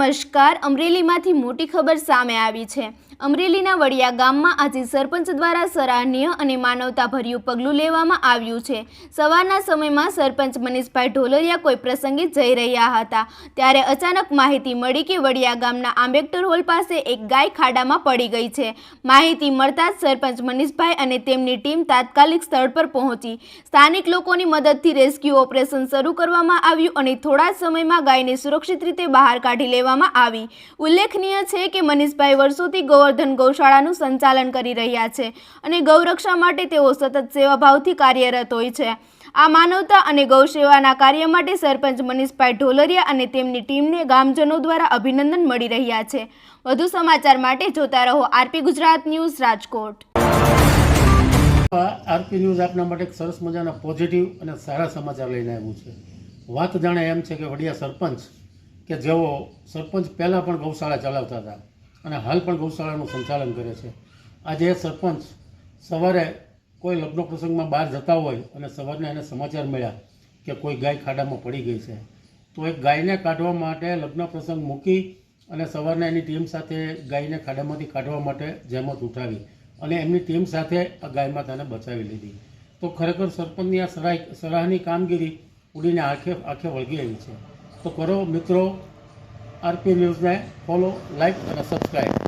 નમસ્કાર, અમરેલીમાંથી મોટી ખબર સામે આવી છે। અમરેલીના વડિયા ગામમાં આજે સરપંચ દ્વારા સરાહનીય અને માનવતાભર્યું પગલું લેવામાં આવ્યું છે। સવારના સમયમાં સરપંચ મનીષભાઈ ઢોલરિયા કોઈ પ્રસંગે જઈ રહ્યા હતા ત્યારે અચાનક માહિતી મળી કે વડિયા ગામના આંબેડકર હોલ પાસે એક ગાય ખાડામાં પડી ગઈ છે। માહિતી મળતા જ સરપંચ મનીષભાઈ અને તેમની ટીમ તાત્કાલિક સ્થળ પર પહોંચી સ્થાનિક લોકોની મદદથી રેસ્ક્યુ ઓપરેશન શરૂ કરવામાં આવ્યું અને થોડા સમયમાં ગાયને સુરક્ષિત રીતે બહાર કાઢી લેવામાં આવી। ઉલ્લેખનીય છે કે મનીષભાઈ વર્ષોથી ગોવર્ધન ગૌશાળાનું સંચાલન કરી રહ્યા છે અને ગૌરક્ષા માટે તેઓ સતત સેવાભાવથી કાર્યરત હોય છે। આ માનવતા અને ગૌસેવાના કાર્ય માટે સરપંચ મનીષભાઈ ઢોલરિયા અને તેમની ટીમને ગામજનો દ્વારા અભિનંદન મળી રહ્યા છે। વધુ સમાચાર માટે જોતા રહો RP Gujarat news Rajkot. RP news આપના માટે એક સરસ મજાના પોઝિટિવ અને સારા સમાચાર લઈને આવ્યું છે। વાત જાણે એમ છે કે વડિયા સરપંચ કે જેઓ સરપંચ પહેલાં પણ ગૌશાળા ચલાવતા હતા અને હાલ પણ ગૌશાળાનું સંચાલન કરે છે। આજે સરપંચ સવારે કોઈ લગ્ન પ્રસંગમાં બહાર જતા હોય અને સવારના એને સમાચાર મળ્યા કે કોઈ ગાય ખાડામાં પડી ગઈ છે, તો એક ગાયને કાઢવા માટે લગ્ન પ્રસંગ મૂકી અને સવારના એની ટીમ સાથે ગાયને ખાડામાંથી કાઢવા માટે જહેમત ઉઠાવી અને એમની ટીમ સાથે આ ગાય માતાને બચાવી લીધી। તો ખરેખર સરપંચની આ સરાહની કામગીરી ઉડીને આંખે વળગી આવી છે। તો કરો મિત્રો આરપી ન્યૂઝને ફોલો, લાઈક અને સબસ્ક્રાઈબ।